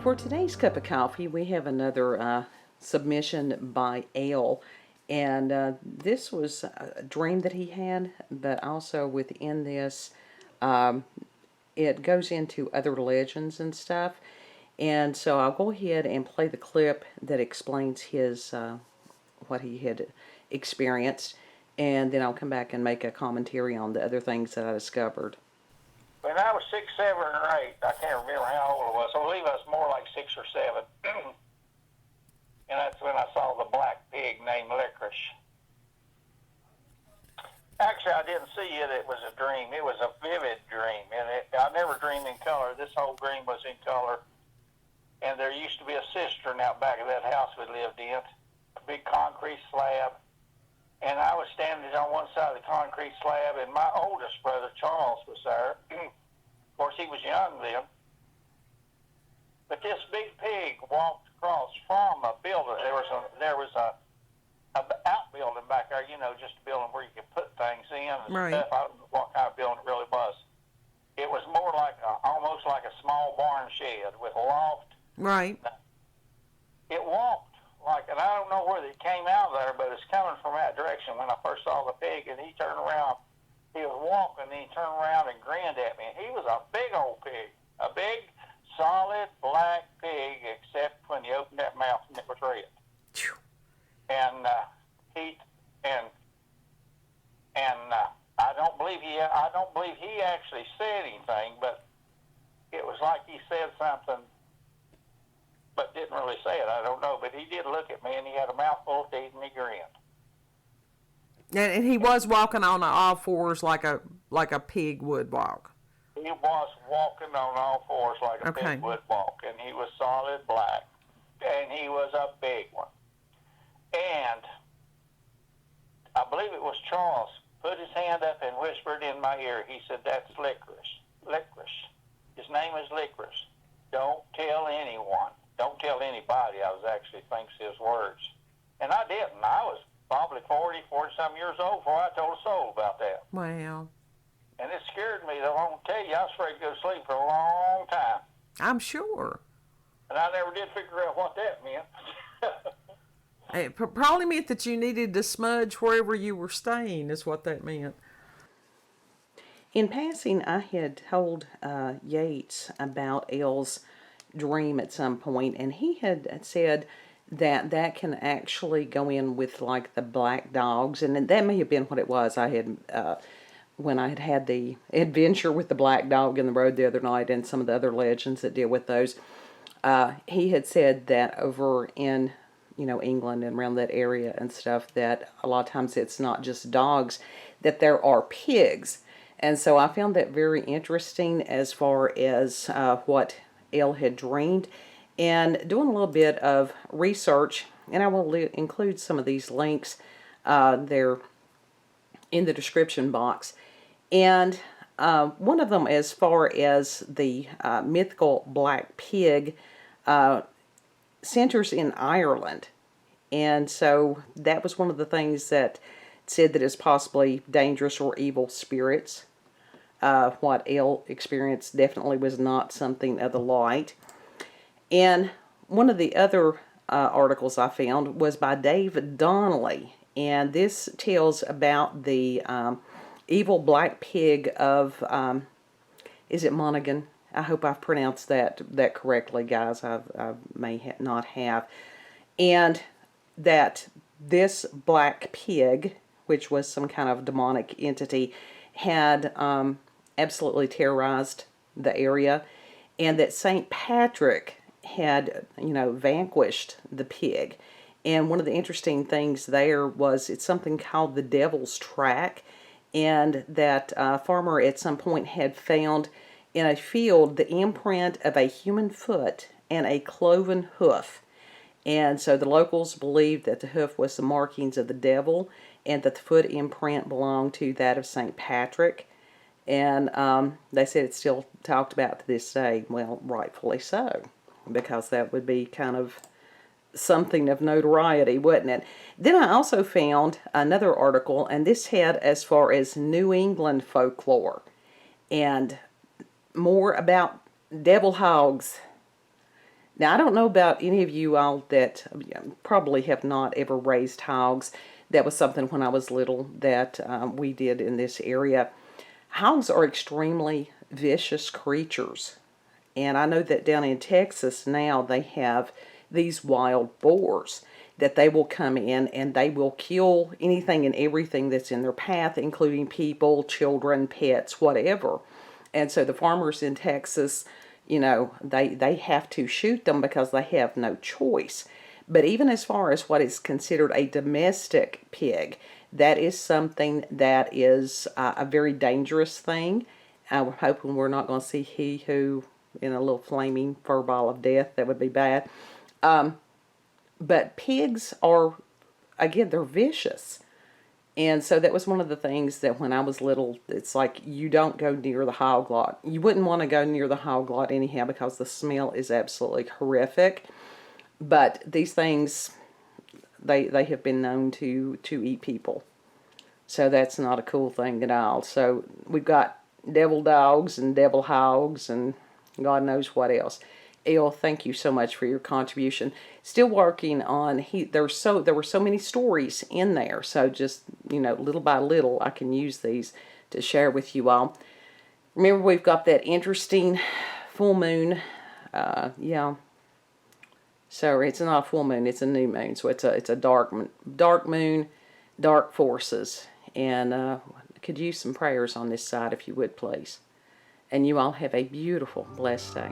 For today's cup of coffee, we have another submission by Ale. And this was a dream that he had, but also within this, um, it goes into other legends and stuff. And so I'll go ahead and play the clip that explains his what he had experienced, and then I'll come back and make a commentary on the other things that I discovered. When I was 6, 7, or 8, I can't remember how old I was. I believe I was more like 6 or 7. And that's when I saw the black pig named Licorice. Actually, I didn't see it. It was a dream. It was a vivid dream. And I never dreamed in color. This whole dream was in color. And there used to be a cistern out back of that house we lived in, a big concrete slab. And I was standing on one side of the concrete slab, and my oldest brother, Charles, was there. Of course, he was young then. But this big pig walked across from a building. There was a outbuilding back there, just a building where you could put things in and Right. stuff. I don't know what kind of building it really was. It was more like almost like a small barn shed with a loft. Right. It walked and I don't know where it came out of there, but it's coming from that direction. When I first saw the pig, and he turned around, he was walking, and he turned around and grinned at me. And he was a big old pig, a big, solid black pig, except when he opened that mouth and it was red. And I don't believe he actually said anything, but it was like he said something, but didn't really say it. I don't know, but he did look at me, and he had a mouthful of teeth, and he grinned. And he was walking on all fours like a pig would walk. He was walking on all fours like a Okay. pig would walk, and he was solid black, and he was a big one. And I believe it was Charles put his hand up and whispered in my ear. He said, "That's Licorice. Licorice. His name is Licorice. Don't tell anyone. Don't tell anybody." I was actually thinks his words. And I didn't. I was probably 40-some years old before I told a soul about that. Wow. And it scared me, though. I won't tell you, I was afraid to go to sleep for a long time. I'm sure. And I never did figure out what that meant. It probably meant that you needed to smudge wherever you were staying, is what that meant. In passing, I had told Yates about Elle's dream at some point, and he had said that can actually go in with like the black dogs, and that may have been what it was. I had when I had the adventure with the black dog in the road the other night, and some of the other legends that deal with those. He had said that over in England and around that area and stuff, that a lot of times it's not just dogs, that there are pigs. And so I found that very interesting as far as what Elle had dreamed. And doing a little bit of research, and I will include some of these links there in the description box. And one of them, as far as the mythical black pig, centers in Ireland. And so that was one of the things that said that it's possibly dangerous or evil spirits. What Elle experienced definitely was not something of the light. And one of the other articles I found was by Dave Donnelly. And this tells about the evil black pig of, is it Monaghan? I hope I've pronounced that correctly, guys. I may not have. And that this black pig, which was some kind of demonic entity, had absolutely terrorized the area, and that St. Patrick had, vanquished the pig. And one of the interesting things there was it's something called the Devil's Track, and that farmer at some point had found in a field the imprint of a human foot and a cloven hoof. And so the locals believed that the hoof was the markings of the devil, and that the foot imprint belonged to that of St. Patrick. And they said it's still talked about to this day. Well, rightfully so, because that would be kind of something of notoriety, wouldn't it? Then I also found another article, and this had as far as New England folklore, and more about devil hogs. Now, I don't know about any of you all that probably have not ever raised hogs. That was something when I was little that we did in this area. Hogs are extremely vicious creatures. And I know that down in Texas now they have these wild boars that they will come in and they will kill anything and everything that's in their path, including people, children, pets, whatever. And so the farmers in Texas, they have to shoot them because they have no choice. But even as far as what is considered a domestic pig, that is something that is a very dangerous thing. I'm hoping we're not going to see he who in a little flaming fur ball of death. That would be bad. But pigs are, again, they're vicious. And so that was one of the things that when I was little, it's like you don't go near the hog lot. You wouldn't want to go near the hog lot anyhow because the smell is absolutely horrific. But these things, they have been known to eat people. So that's not a cool thing at all. So we've got devil dogs and devil hogs and God knows what else. Elle, thank you so much for your contribution. Still working on there were so many stories in there. So just little by little, I can use these to share with you all. Remember, we've got that interesting full moon. Yeah. So it's not a full moon; it's a new moon. So it's a dark moon, dark forces, and could use some prayers on this side if you would, please. And you all have a beautiful, blessed day.